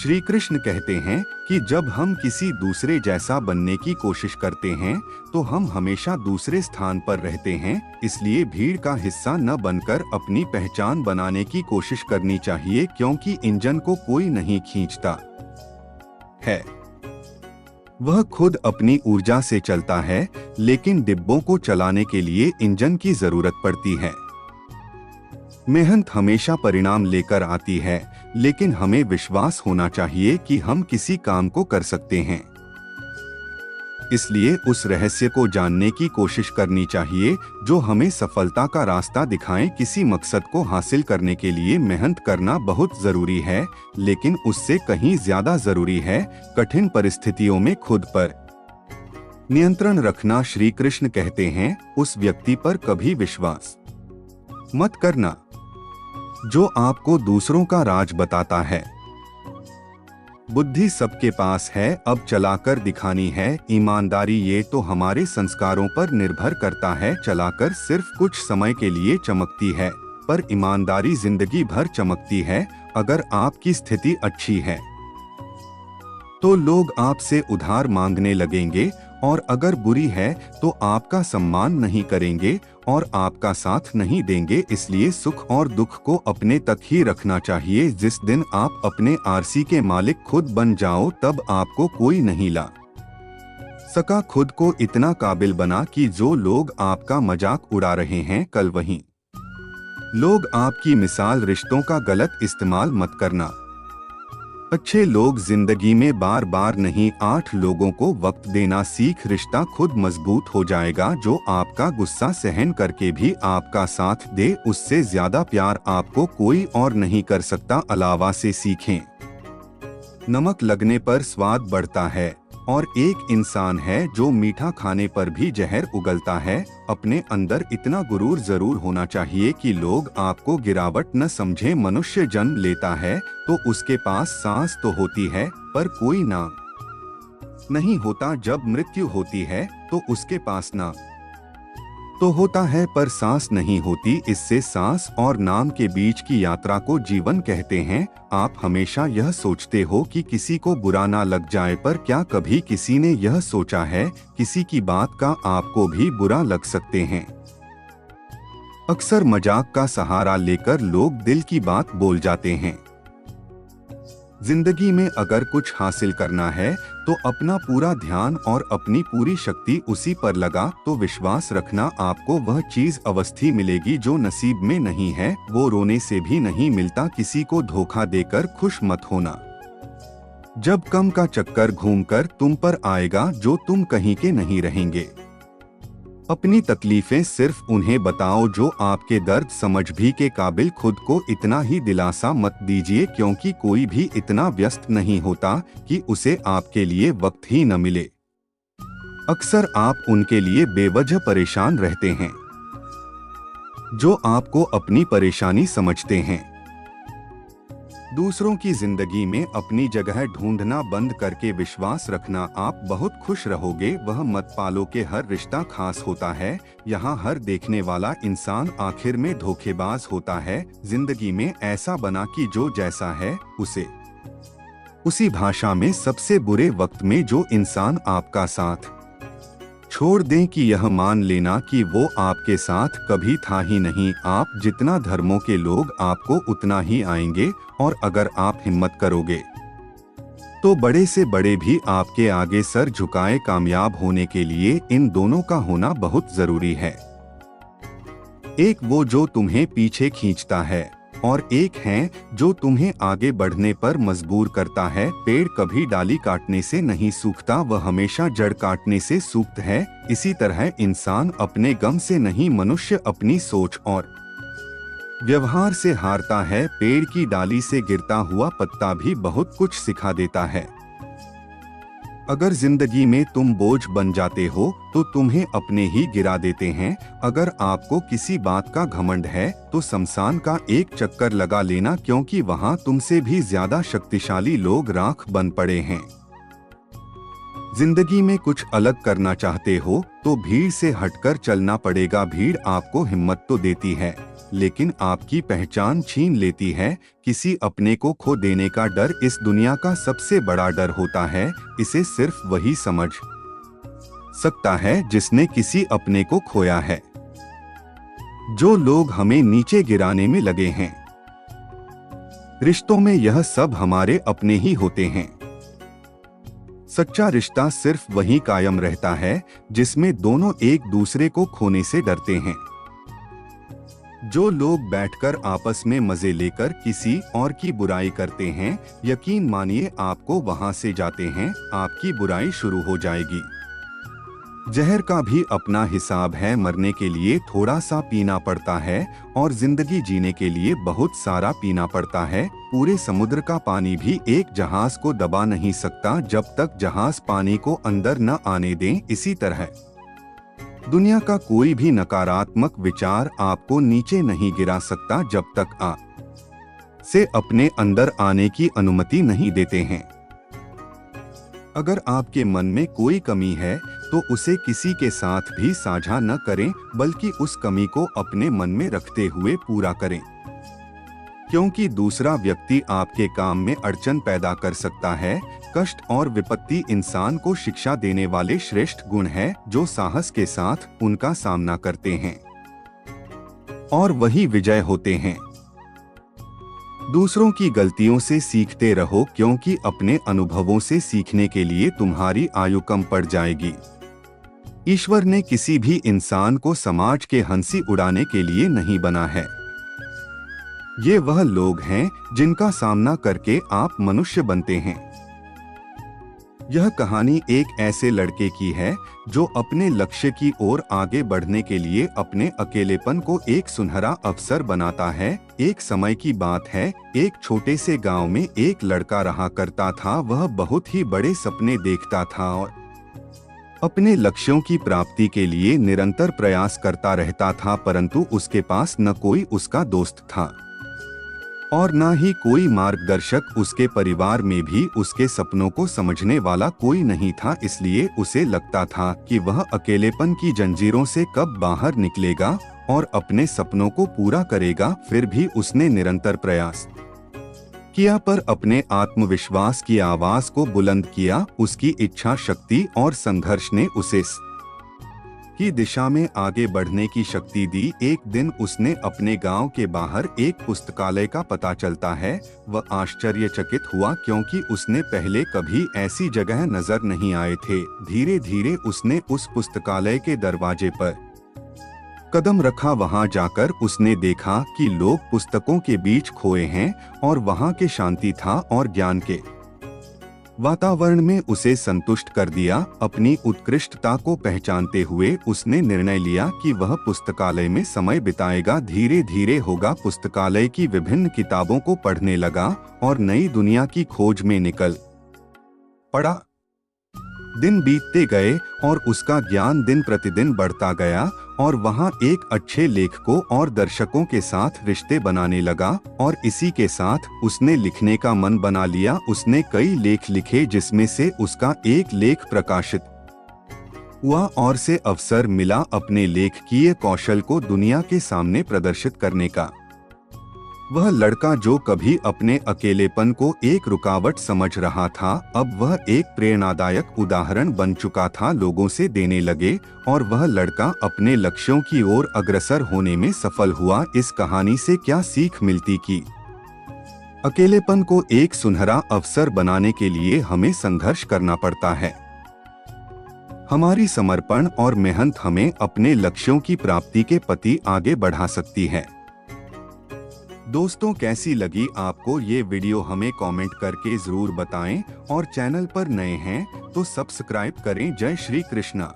श्री कृष्ण कहते हैं कि जब हम किसी दूसरे जैसा बनने की कोशिश करते हैं तो हम हमेशा दूसरे स्थान पर रहते हैं। इसलिए भीड़ का हिस्सा न बनकर अपनी पहचान बनाने की कोशिश करनी चाहिए, क्योंकि इंजन को कोई नहीं खींचता है, वह खुद अपनी ऊर्जा से चलता है। लेकिन डिब्बों को चलाने के लिए इंजन की जरूरत पड़ती है। मेहनत हमेशा परिणाम लेकर आती है, लेकिन हमें विश्वास होना चाहिए कि हम किसी काम को कर सकते हैं। इसलिए उस रहस्य को जानने की कोशिश करनी चाहिए जो हमें सफलता का रास्ता दिखाएं। किसी मकसद को हासिल करने के लिए मेहनत करना बहुत जरूरी है, लेकिन उससे कहीं ज्यादा जरूरी है कठिन परिस्थितियों में खुद पर नियंत्रण रखना। श्री कृष्ण कहते हैं, उस व्यक्ति पर कभी विश्वास मत करना जो आपको दूसरों का राज बताता है। बुद्धि सबके पास है, अब चलाकर दिखानी है। ईमानदारी ये तो हमारे संस्कारों पर निर्भर करता है। चलाकर सिर्फ कुछ समय के लिए चमकती है, पर ईमानदारी जिंदगी भर चमकती है। अगर आपकी स्थिति अच्छी है तो लोग आपसे उधार मांगने लगेंगे, और अगर बुरी है तो आपका सम्मान नहीं करेंगे और आपका साथ नहीं देंगे। इसलिए सुख और दुख को अपने तक ही रखना चाहिए। जिस दिन आप अपने आरसी के मालिक खुद बन जाओ, तब आपको कोई नहीं ला सका। खुद को इतना काबिल बना कि जो लोग आपका मजाक उड़ा रहे हैं, कल वही लोग आपकी मिसाल। रिश्तों का गलत इस्तेमाल मत करना। अच्छे लोग जिंदगी में बार बार नहीं, 8 लोगों को वक्त देना सीख। रिश्ता खुद मजबूत हो जाएगा। जो आपका गुस्सा सहन करके भी आपका साथ दे, उससे ज्यादा प्यार आपको कोई और नहीं कर सकता। अलावा से सीखें, नमक लगने पर स्वाद बढ़ता है, और एक इंसान है जो मीठा खाने पर भी जहर उगलता है। अपने अंदर इतना गुरूर जरूर होना चाहिए कि लोग आपको गिरावट न समझे। मनुष्य जन्म लेता है तो उसके पास सांस तो होती है, पर कोई नाम नहीं होता। जब मृत्यु होती है तो उसके पास नाम तो होता है, पर सांस नहीं होती। इससे सांस और नाम के बीच की यात्रा को जीवन कहते हैं। आप हमेशा यह सोचते हो कि किसी को बुरा ना लग जाए, पर क्या कभी किसी ने यह सोचा है किसी की बात का आपको भी बुरा लग सकते हैं। अक्सर मजाक का सहारा लेकर लोग दिल की बात बोल जाते हैं। जिंदगी में अगर कुछ हासिल करना है तो अपना पूरा ध्यान और अपनी पूरी शक्ति उसी पर लगा, तो विश्वास रखना आपको वह चीज अवस्थी मिलेगी जो नसीब में नहीं है। वो रोने से भी नहीं मिलता। किसी को धोखा देकर खुश मत होना। जब कम का चक्कर घूमकर तुम पर आएगा जो तुम कहीं के नहीं रहेंगे। अपनी तकलीफें सिर्फ उन्हें बताओ जो आपके दर्द समझ भी के काबिल। खुद को इतना ही दिलासा मत दीजिए, क्योंकि कोई भी इतना व्यस्त नहीं होता कि उसे आपके लिए वक्त ही न मिले। अक्सर आप उनके लिए बेवजह परेशान रहते हैं जो आपको अपनी परेशानी समझते हैं। दूसरों की जिंदगी में अपनी जगह ढूंढना बंद करके विश्वास रखना, आप बहुत खुश रहोगे। वह मत पालो के हर रिश्ता खास होता है। यहाँ हर देखने वाला इंसान आखिर में धोखेबाज होता है। जिंदगी में ऐसा बना कि जो जैसा है उसे उसी भाषा में। सबसे बुरे वक्त में जो इंसान आपका साथ छोड़ दें कि यह मान लेना कि वो आपके साथ कभी था ही नहीं। आप जितना धर्मों के लोग आपको उतना ही आएंगे, और अगर आप हिम्मत करोगे तो बड़े से बड़े भी आपके आगे सर झुकाए। कामयाब होने के लिए इन दोनों का होना बहुत जरूरी है। एक वो जो तुम्हें पीछे खींचता है, और एक है जो तुम्हें आगे बढ़ने पर मजबूर करता है। पेड़ कभी डाली काटने से नहीं सूखता, वह हमेशा जड़ काटने से सूखता है। इसी तरह इंसान अपने गम से नहीं, मनुष्य अपनी सोच और व्यवहार से हारता है। पेड़ की डाली से गिरता हुआ पत्ता भी बहुत कुछ सिखा देता है। अगर जिंदगी में तुम बोझ बन जाते हो तो तुम्हें अपने ही गिरा देते हैं। अगर आपको किसी बात का घमंड है तो शमशान का एक चक्कर लगा लेना, क्योंकि वहां तुमसे भी ज्यादा शक्तिशाली लोग राख बन पड़े हैं। जिंदगी में कुछ अलग करना चाहते हो तो भीड़ से हटकर चलना पड़ेगा। भीड़ आपको हिम्मत तो देती है, लेकिन आपकी पहचान छीन लेती है। किसी अपने को खो देने का डर इस दुनिया का सबसे बड़ा डर होता है। इसे सिर्फ वही समझ सकता है जिसने किसी अपने को खोया है। जो लोग हमें नीचे गिराने में लगे हैं, रिश्तों में यह सब हमारे अपने ही होते हैं। सच्चा रिश्ता सिर्फ वही कायम रहता है जिसमें दोनों एक दूसरे को खोने से डरते हैं। जो लोग बैठकर आपस में मजे लेकर किसी और की बुराई करते हैं, यकीन मानिए आपको वहां से जाते हैं, आपकी बुराई शुरू हो जाएगी। जहर का भी अपना हिसाब है। मरने के लिए थोड़ा सा पीना पड़ता है और जिंदगी जीने के लिए बहुत सारा पीना पड़ता है। पूरे समुद्र का पानी भी एक जहाज को दबा नहीं सकता जब तक जहाज पानी को अंदर न आने दें। इसी तरह दुनिया का कोई भी नकारात्मक विचार आपको नीचे नहीं गिरा सकता जब तक आप से अपने अंदर आने की अनुमति नहीं देते हैं। अगर आपके मन में कोई कमी है तो उसे किसी के साथ भी साझा न करें, बल्कि उस कमी को अपने मन में रखते हुए पूरा करें, क्योंकि दूसरा व्यक्ति आपके काम में अड़चन पैदा कर सकता है। कष्ट और विपत्ति इंसान को शिक्षा देने वाले श्रेष्ठ गुण हैं जो साहस के साथ उनका सामना करते हैं और वही विजय होते हैं। दूसरों की गलतियों से सीखते रहो, क्योंकि अपने अनुभवों से सीखने के लिए तुम्हारी आयु कम पड़ जाएगी। ईश्वर ने किसी भी इंसान को समाज के हंसी उड़ाने के लिए नहीं बना है। ये वह लोग हैं जिनका सामना करके आप मनुष्य बनते हैं। यह कहानी एक ऐसे लड़के की है जो अपने लक्ष्य की ओर आगे बढ़ने के लिए अपने अकेलेपन को एक सुनहरा अवसर बनाता है। एक समय की बात है, एक छोटे से गांव में एक लड़का रहा करता था। वह बहुत ही बड़े सपने देखता था और अपने लक्ष्यों की प्राप्ति के लिए निरंतर प्रयास करता रहता था, परंतु उसके पास न कोई उसका दोस्त था और न ही कोई मार्गदर्शक। उसके परिवार में भी उसके सपनों को समझने वाला कोई नहीं था। इसलिए उसे लगता था कि वह अकेलेपन की जंजीरों से कब बाहर निकलेगा और अपने सपनों को पूरा करेगा। फिर भी उसने निरंतर प्रयास किया, पर अपने आत्मविश्वास की आवाज को बुलंद किया। उसकी इच्छा शक्ति और संघर्ष ने उसे की दिशा में आगे बढ़ने की शक्ति दी। एक दिन उसने अपने गांव के बाहर एक पुस्तकालय का पता चलता है। वह आश्चर्यचकित हुआ, क्योंकि उसने पहले कभी ऐसी जगह नजर नहीं आए थे। धीरे धीरे उसने उस पुस्तकालय के दरवाजे पर कदम रखा। वहां जाकर उसने देखा कि लोग पुस्तकों के बीच खोए हैं और वहां के शांति था और ज्ञान के वातावरण में उसे संतुष्ट कर दिया। अपनी उत्कृष्टता को पहचानते हुए उसने निर्णय लिया कि वह पुस्तकालय में समय बिताएगा। धीरे धीरे होगा पुस्तकालय की विभिन्न किताबों को पढ़ने लगा और नई दुनिया की खोज में निकल पड़ा। दिन बीतते गए और उसका ज्ञान दिन प्रतिदिन बढ़ता गया और वहां एक अच्छे लेखकों और दर्शकों के साथ रिश्ते बनाने लगा और इसी के साथ उसने लिखने का मन बना लिया। उसने कई लेख लिखे, जिसमें से उसका एक लेख प्रकाशित हुआ और से अवसर मिला अपने लेखकीय कौशल को दुनिया के सामने प्रदर्शित करने का। वह लड़का जो कभी अपने अकेलेपन को एक रुकावट समझ रहा था, अब वह एक प्रेरणादायक उदाहरण बन चुका था। लोगों से देने लगे और वह लड़का अपने लक्ष्यों की ओर अग्रसर होने में सफल हुआ। इस कहानी से क्या सीख मिलती कि अकेलेपन को एक सुनहरा अवसर बनाने के लिए हमें संघर्ष करना पड़ता है। हमारी समर्पण और मेहनत हमें अपने लक्ष्यों की प्राप्ति के पति आगे बढ़ा सकती है। दोस्तों, कैसी लगी आपको ये वीडियो हमें कमेंट करके जरूर बताएं और चैनल पर नए हैं तो सब्सक्राइब करें। जय श्री कृष्णा।